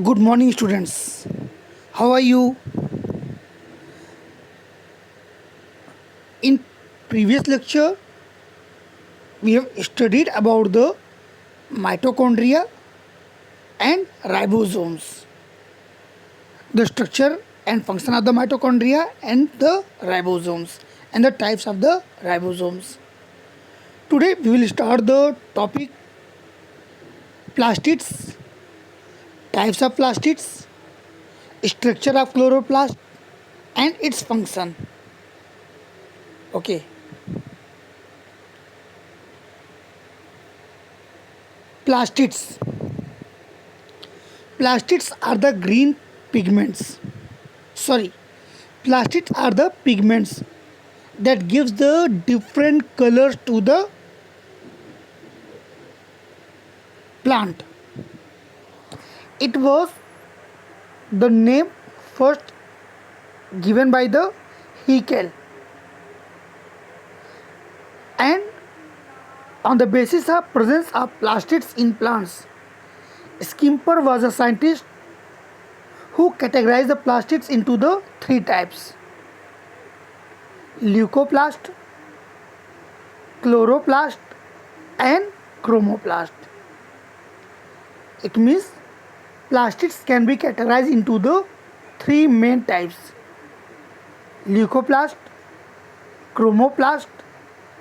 Good morning, students. How are you? In previous lecture, we have studied about the mitochondria and ribosomes, the structure and function of the mitochondria and the ribosomes, and the types of the ribosomes. Today, we will start the topic plastids, types of plastids, structure of chloroplast, and its function. Okay. Plastids. Plastids are the green pigments. Sorry, plastids are the pigments that gives the different colors to the plant. It was the name first given by the Haeckel, and on the basis of presence of plastids in plants, Skimper was a scientist who categorized the plastids into the three types: leucoplast, chloroplast, and chromoplast. It means plastids can be categorized into the three main types: leucoplast, chromoplast,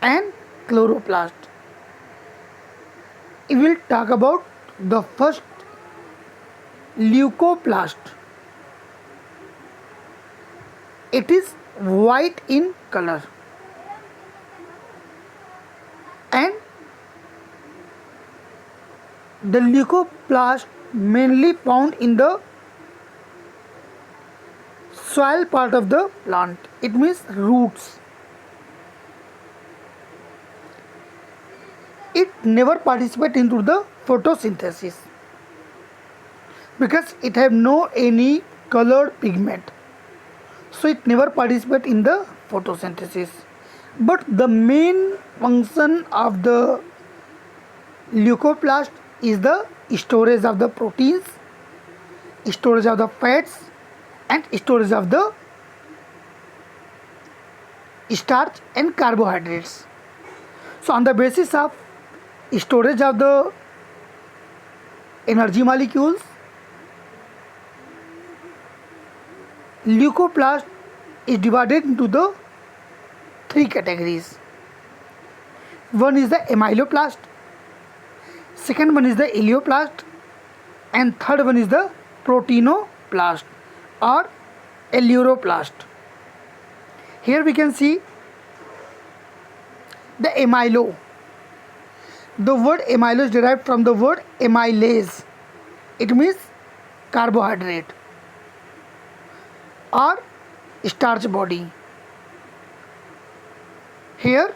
and chloroplast. We will talk about the first, leucoplast. It is white in color and the leucoplast mainly found in the soil part of the plant. It means roots. It never participates into the photosynthesis because it have no any colored pigment, so it never participates in the photosynthesis. But the main function of the leucoplast is the storage of the proteins, storage of the fats, and storage of the starch and carbohydrates. So on the basis of storage of the energy molecules, leucoplast is divided into the three categories. One is the amyloplast, second one is the eleoplast, and third one is the proteinoplast or eleuroplast. Here we can see the amylo. The word amylo is derived from the word amylase. It means carbohydrate or starch body. Here,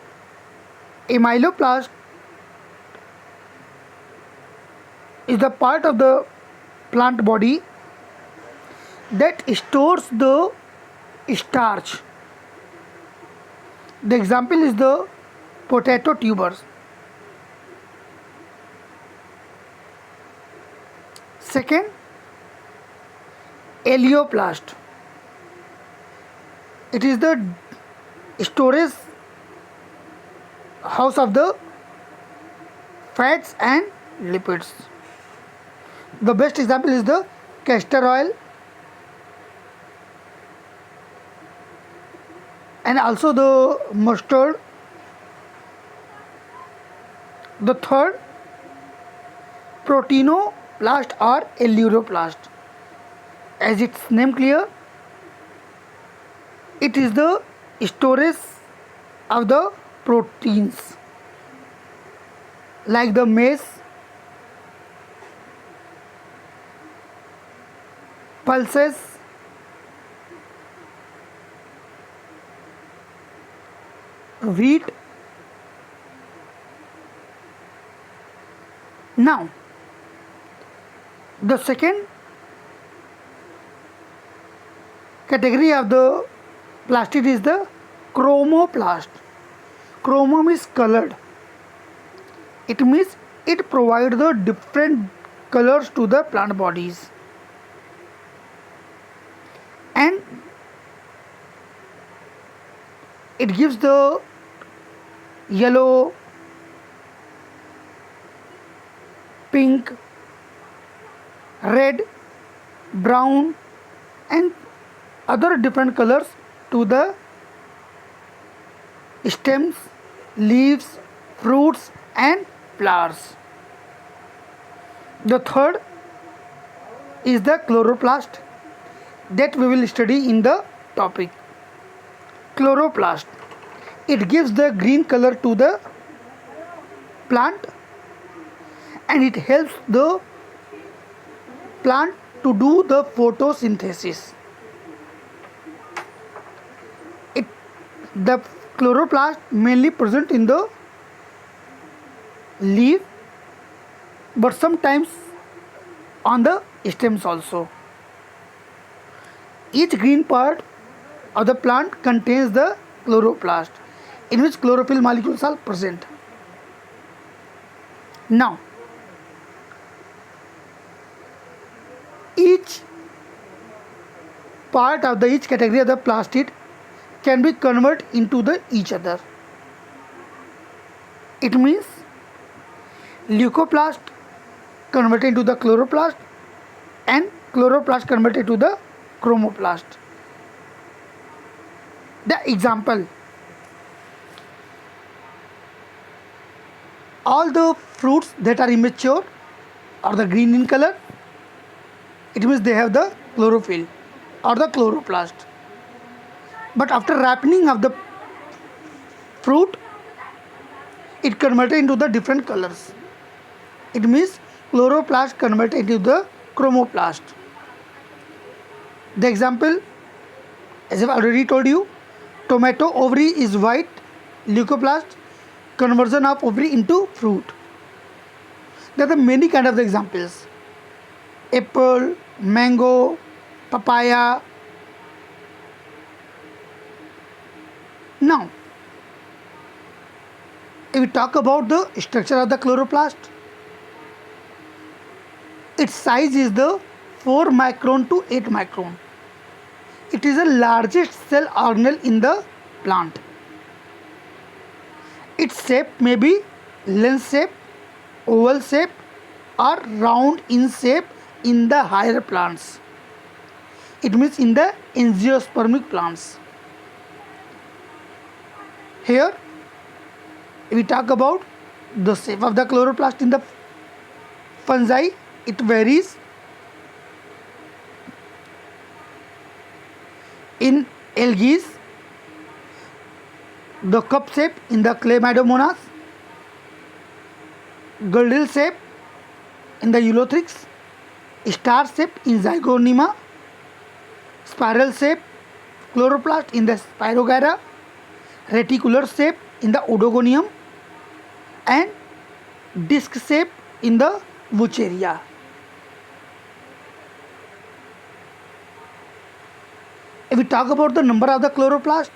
amyloplast is the part of the plant body that stores the starch. The example is the potato tubers. Second, eleoplast. It is the storage house of the fats and lipids. The best example is the castor oil and also the mustard. The third, proteinoplast or eleuroplast. As its name clear, it is the storage of the proteins like the maize, pulses, wheat. Now, the second category of the plastid is the chromoplast. Chromo means colored. It means It provides the different colors to the plant bodies, and it gives the yellow, pink, red, brown, and other different colors to the stems, leaves, fruits, and flowers. The third is the chloroplast that we will study in the topic. Chloroplast. It gives the green color to the plant, and it helps the plant to do the photosynthesis. The chloroplast mainly present in the leaf, but sometimes on the stems also. Each green part of the plant contains the chloroplast, in which chlorophyll molecules are present. Now, each part of the each category of the plastid can be converted into the each other. It means leucoplast converted into the chloroplast, and chloroplast converted to the chromoplast. The example: all the fruits that are immature or the green in color, it means they have the chlorophyll or the chloroplast. But after ripening of the fruit, it converted into the different colors. It means chloroplast converted into the chromoplast. The example, as I've already told you, tomato ovary is white, leucoplast, conversion of ovary into fruit. There are many kind of examples: apple, mango, papaya. Now, if we talk about the structure of the chloroplast, its size is the 4 micron to 8 micron. It is the largest cell organelle in the plant. Its shape may be lens shape, oval shape, or round in shape in the higher plants. It means in the angiospermic plants. Here, we talk about the shape of the chloroplast in the fungi. It varies. In algae, the cup shape in the Chlamydomonas, girdle shape in the Eulothrix, star shape in Zygonoema, spiral shape chloroplast in the Spirogyra, reticular shape in the Odogonium, and disc shape in the Wucheria. If we talk about the number of the chloroplast,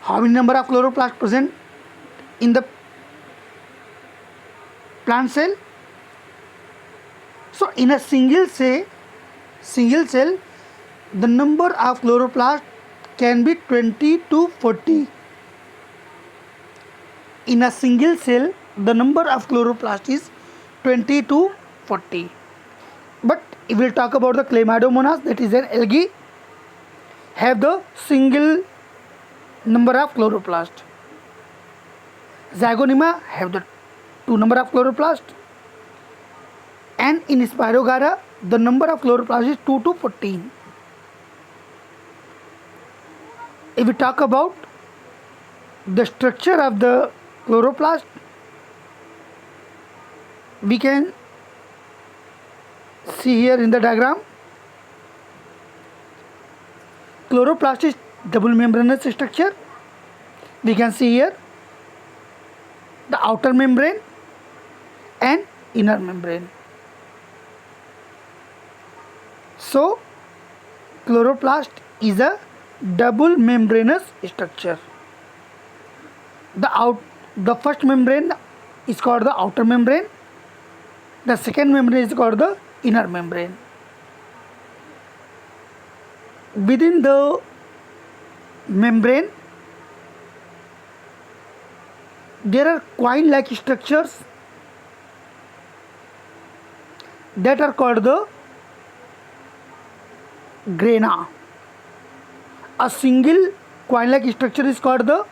how many number of chloroplast present in the plant cell? So in a single cell, the number of chloroplast can be 20 to 40. In a single cell, the number of chloroplast is 20 to 40. But if we talk about the Chlamydomonas, that is an algae, have the single number of chloroplast. Zygonoema have the 2 number of chloroplast, and in Spirogyra the number of chloroplast is 2 to 14. If we talk about the structure of the chloroplast, we can see here in the diagram. Chloroplast is double membranous structure. We can see here the outer membrane and inner membrane. So chloroplast is a double membranous structure. The first membrane is called the outer membrane, The second membrane is called the inner membrane. Within the membrane, there are coin-like structures that are called the grana. A single coin-like structure is called the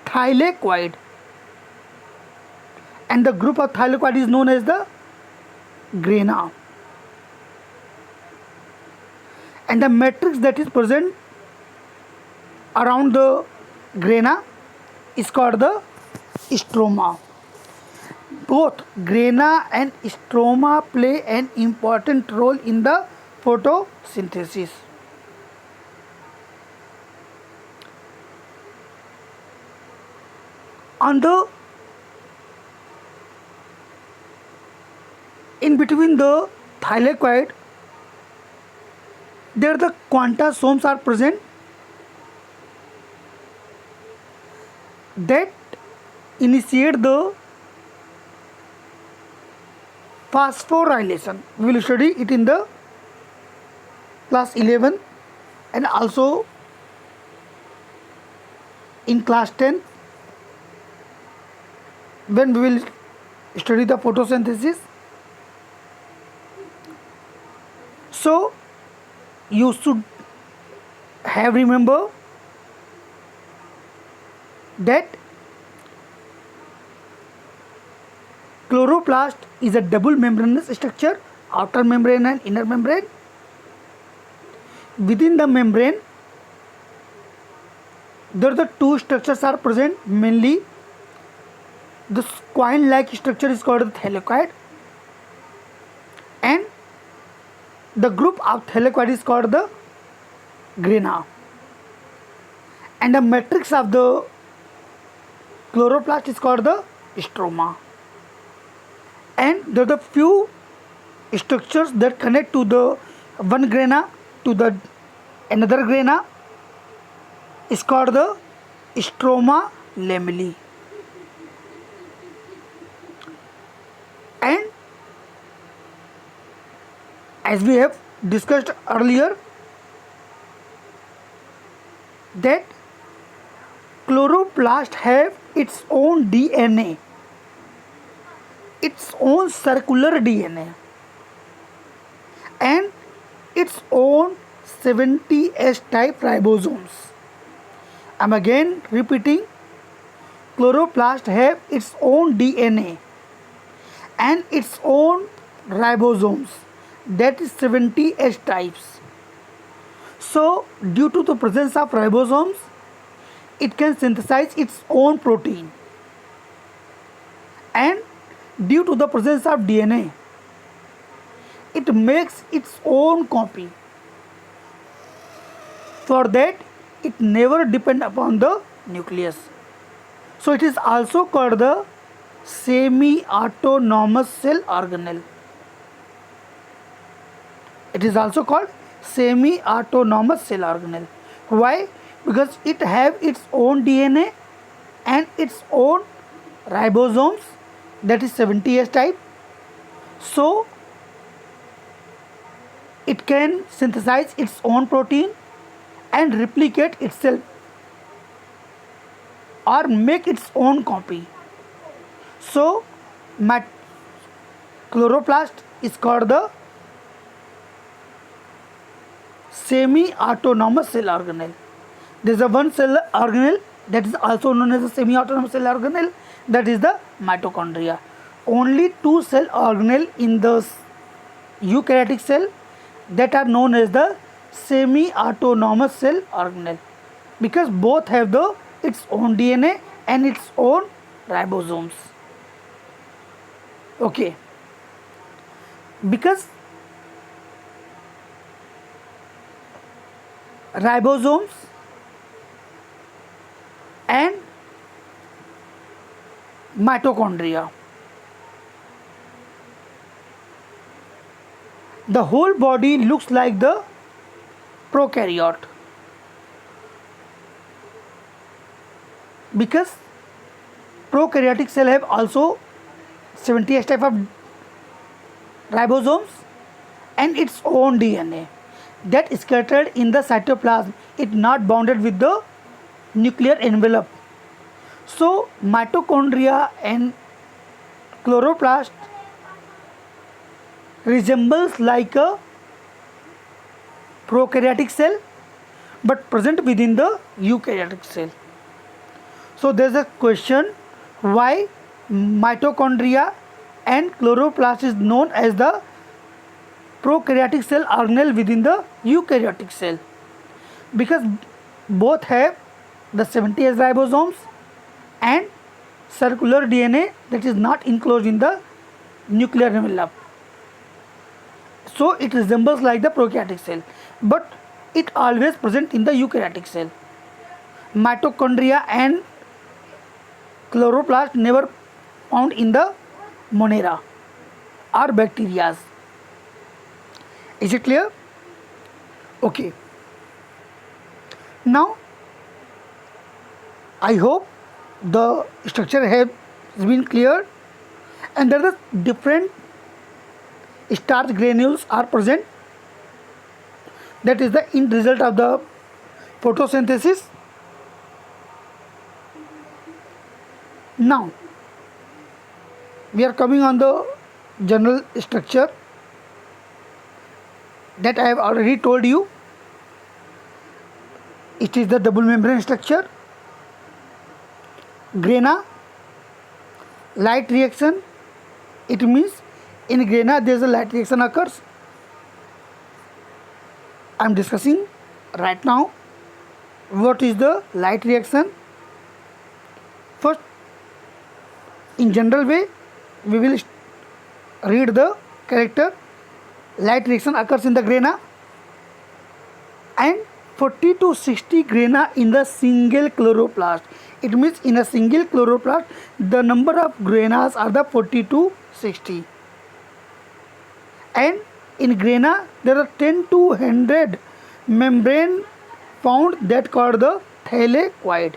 thylakoid, and the group of thylakoid is known as the grana. And the matrix that is present around the grana is called the stroma. Both grana and stroma play an important role in the photosynthesis. On the in between the thylakoid, there the quantasomes are present that initiate the phosphorylation. We will study it in the class 11 and also in class 10 when we will study the photosynthesis. So you should have remember that chloroplast is a double membranous structure, outer membrane and inner membrane. Within the membrane, there the two structures are present. Mainly, the coin-like structure is called the thylakoid, and the group of thylakoid is called the grana. And the matrix of the chloroplast is called the stroma. And there are the few structures that connect to the one grana to the another grana is called the stroma lamellae. And as we have discussed earlier, that chloroplast have its own DNA, its own circular DNA, and its own 70S type ribosomes. I'm again repeating, chloroplast have its own DNA and its own ribosomes, that is 70S types. So due to the presence of ribosomes, it can synthesize its own protein, and due to the presence of DNA, it makes its own copy. For that, it never depends upon the nucleus. So it is also called the semi-autonomous cell organelle. It is also called semi-autonomous cell organelle. Why? Because it have its own DNA and its own ribosomes, that is 70S type. So it can synthesize its own protein and replicate itself or make its own copy. So my chloroplast is called the semi-autonomous cell organelle. There is a one cell organelle that is also known as a semi-autonomous cell organelle, that is the mitochondria. Only two cell organelle in the eukaryotic cell that are known as the semi-autonomous cell organelle, because both have the its own DNA and its own ribosomes. Okay, because ribosomes and mitochondria, the whole body looks like the prokaryote, because prokaryotic cell have also 70S type of ribosomes and its own DNA that is scattered in the cytoplasm. It not bounded with the nuclear envelope. So mitochondria and chloroplast resembles like a prokaryotic cell but present within the eukaryotic cell. So there's a question why mitochondria and chloroplast is known as the prokaryotic cell organelle within the eukaryotic cell, because both have the 70S ribosomes and circular DNA that is not enclosed in the nuclear envelope. So it resembles like the prokaryotic cell, but it always present in the eukaryotic cell. Mitochondria and chloroplast never found in the Monera or bacteria. Is it clear? Okay. Now, I hope the structure has been clear, and there are different starch granules are present. That is the end result of the photosynthesis. Now, we are coming on the general structure that I have already told you. It is the double membrane structure. Grana, light reaction. It means in grana there is a light reaction occurs. I am discussing right now what is the light reaction. First, in general way, we will read the character. Light reaction occurs in the grana, and 40 to 60 grana in the single chloroplast. It means in a single chloroplast, the number of granas are the 40 to 60. And in grana, there are 10 to 100 membrane found that called the thylakoid.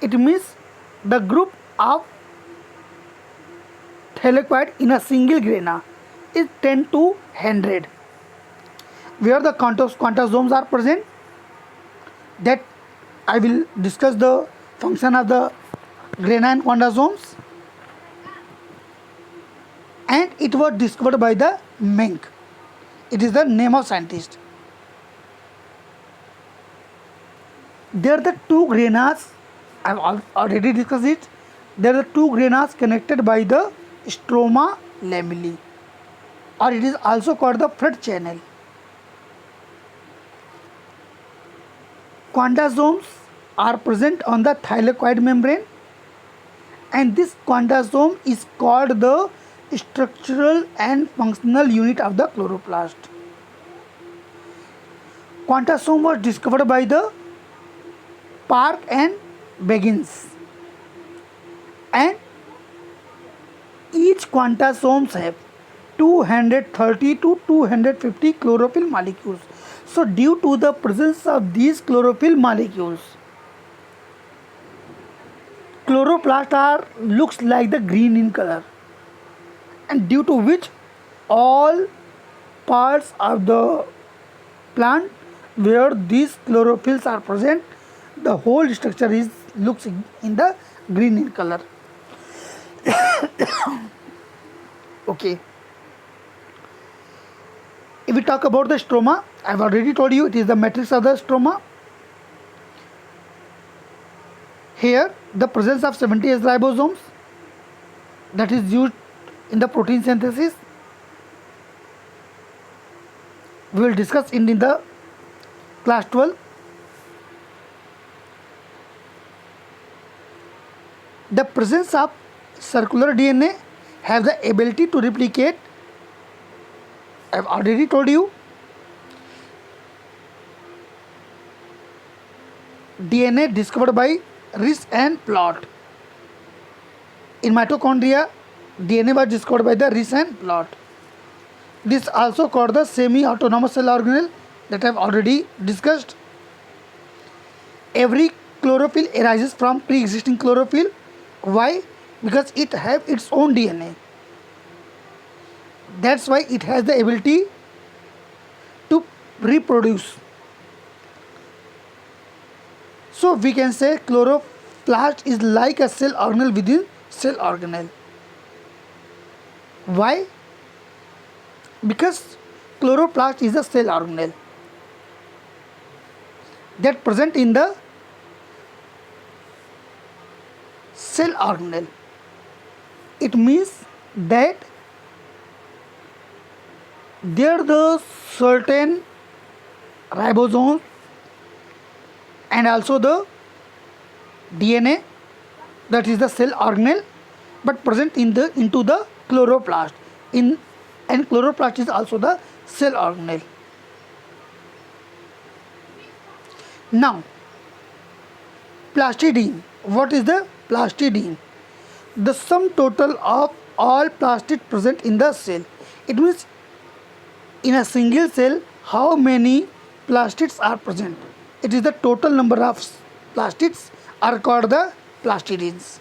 It means the group of thylakoid in a single grana is 10 to 100. Where the quantasomes are present, that I will discuss the function of the grana and quantasomes. And it was discovered by the Menck. It is the name of scientist. There are the two granas, I have already discussed it. There are two granas connected by the stroma lamellae, or it is also called the Fred channel. Quantasomes are present on the thylakoid membrane, and this quantasome is called the structural and functional unit of the chloroplast. Quantasome was discovered by the Park and Baggins, and each quantasomes have 230 to 250 chlorophyll molecules. So due to the presence of these chlorophyll molecules, chloroplast looks like the green in color, and due to which all parts of the plant where these chlorophylls are present, the whole structure looks in the green in color. Okay. If we talk about the stroma, I have already told you it is the matrix of the stroma. Here, the presence of 70S ribosomes that is used in the protein synthesis. We will discuss in the class 12. The presence of circular DNA have the ability to replicate. I have already told you. DNA discovered by Riss and Plot. In mitochondria, DNA was discovered by the Riss and Plot. This also called the semi-autonomous cell organelle that I have already discussed. Every chlorophyll arises from pre-existing chlorophyll. Why? Because it have its own DNA. That's why it has the ability to reproduce. So we can say chloroplast is like a cell organelle within cell organelle. Why? Because chloroplast is a cell organelle that present in the cell organelle. It means that there the certain ribosomes and also the DNA, that is the cell organelle, but present in the into the chloroplast. And chloroplast is also the cell organelle. Now, plastidine. What is the plastidine? The sum total of all plastid present in the cell. It means in a single cell how many plastids are present. It is the total number of plastids are called the plastidins.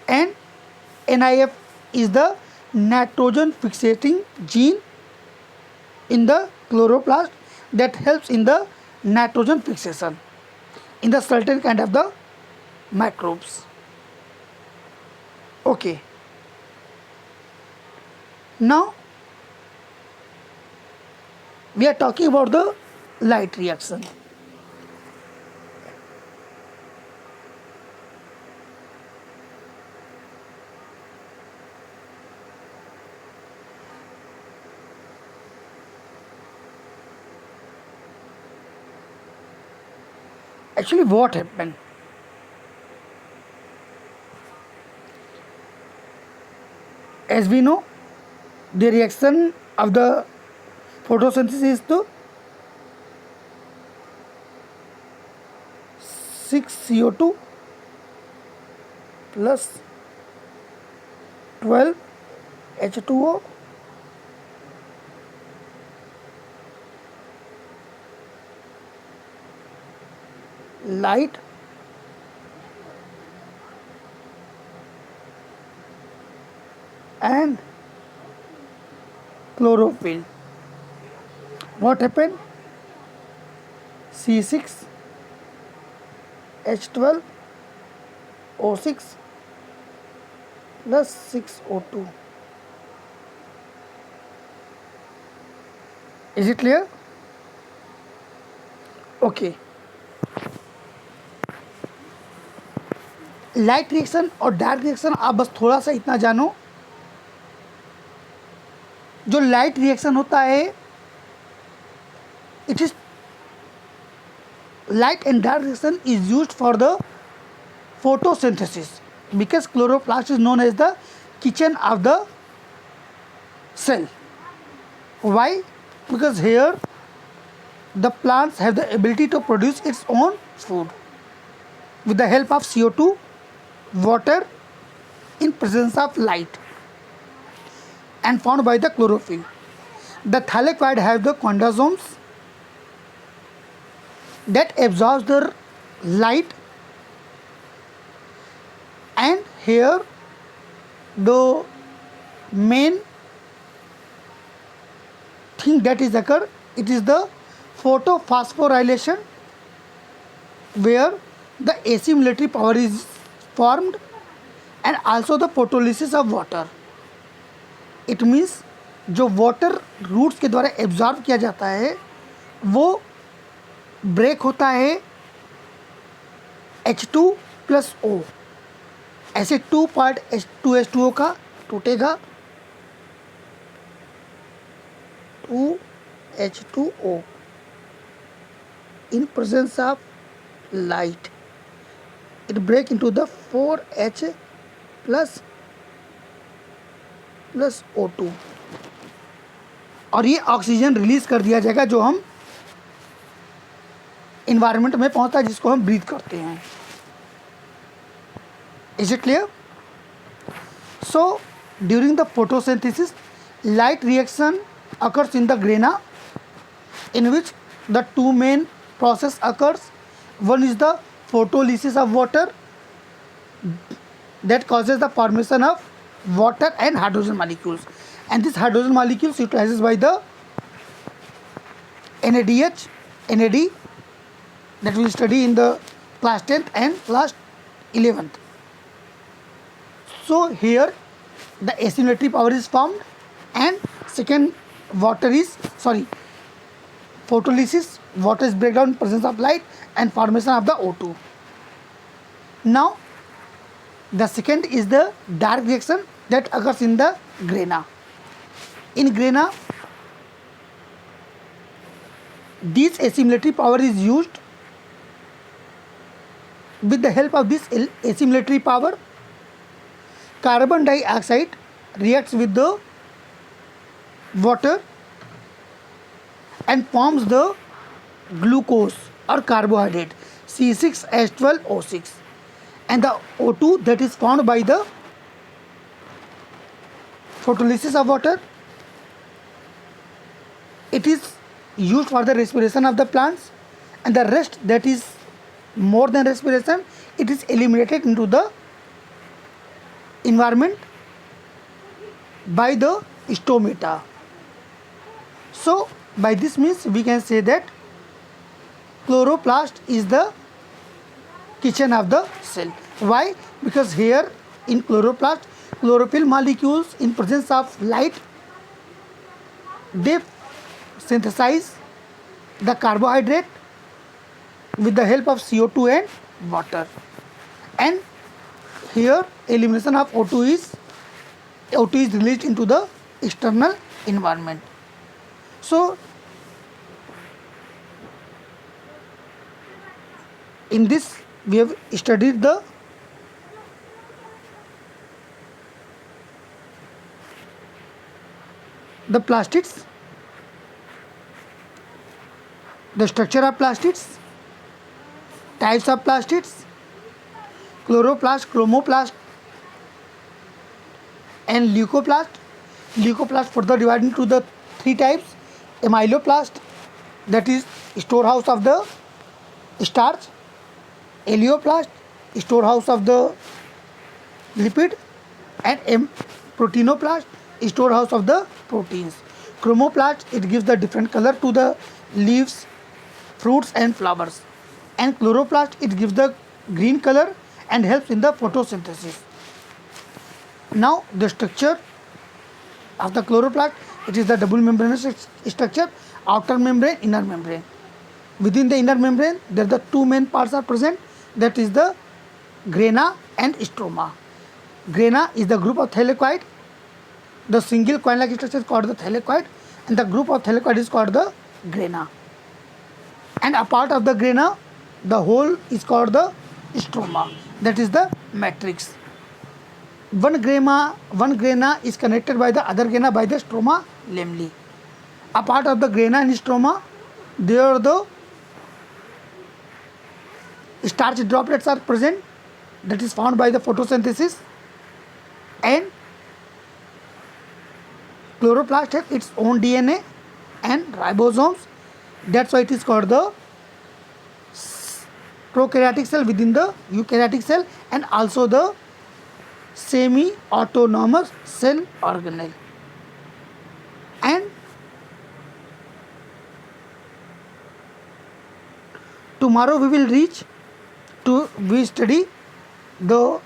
And NIF is the nitrogen fixating gene in the chloroplast that helps in the nitrogen fixation in the certain kind of the microbes. Okay. Now we are talking about the light reaction. Actually, what happened? As we know, the reaction of the photosynthesis is to 6 CO2 plus 12 H2O light and chlorophyll. What happened? C6 H12 O6 plus 6O2. Is it clear? Okay. Light reaction और dark reaction आप बस थोड़ा सा इतना जानो. जो light reaction होता है, it is light and dark reaction is used for the photosynthesis because chloroplast is known as the kitchen of the cell. Why? Because here the plants have the ability to produce its own food with the help of CO2, water in presence of light and found by the chlorophyll. The thylakoid have the chondrosomes that absorbs the light, and here the main thing that is occur, it is the photophosphorylation where the assimilatory power is formed and also the photolysis of water. It means जो water roots के द्वारा absorb किया जाता है वो break होता है H2 plus O. ऐसे 2 पार्ट H2H2O का टूटेगा 2H2O in presence of light. It break into the 4H plus O2 और ये ऑक्सीजन रिलीज कर दिया जाएगा जो हम इन्वायरमेंट में पहुंचता है, जिसको हम ब्रीथ करते हैं. Is it clear? So during the photosynthesis light reaction occurs in the grana in which the two main process occurs. One is the photolysis of water that causes the formation of water and hydrogen molecules, And this hydrogen molecules utilizes by the NADH, NAD, that we study in the class 10th and class 11th. So here the assimilatory power is formed, and second photolysis, water is breakdown in presence of light and formation of the O2. Now the second is the dark reaction that occurs in the grana. In grana, this assimilatory power is used. With the help of this assimilatory power, carbon dioxide reacts with the water and forms the glucose or carbohydrate C6H12O6, and the O2 that is formed by the photolysis of water, it is used for the respiration of the plants, and the rest that is more than respiration, it is eliminated into the environment by the stomata. So by this means we can say that chloroplast is the kitchen of the cell. Why? Because here in chloroplast, chlorophyll molecules in presence of light, they synthesize the carbohydrate with the help of CO2 and water, and here elimination of O2 is released into the external environment. So in this we have studied the plastids, the structure of plastids, types of plastids, chloroplast, chromoplast, and leucoplast. Leucoplast further divided into the three types: amyloplast, that is storehouse of the starch; oleoplast, storehouse of the lipid; and proteinoplast, storehouse of the proteins. Chromoplast, it gives the different color to the leaves, fruits and flowers, and chloroplast, it gives the green color and helps in the photosynthesis. Now the structure of the chloroplast, it is the double membranous structure, outer membrane, inner membrane. Within the inner membrane, there the two main parts are present, that is the grana and stroma. Grana is the group of thylakoid. The single coin-like structure is called the thylakoid, and the group of thylakoid is called the grana. And a part of the grana, the whole is called the stroma, that is the matrix. One grana is connected by the other grana by the stroma lamella. A part of the grana and stroma, there the starch droplets are present, that is found by the photosynthesis, and chloroplast has its own DNA and ribosomes. That's why it is called the prokaryotic cell within the eukaryotic cell, and also the semi-autonomous cell organelle. And tomorrow we will we study the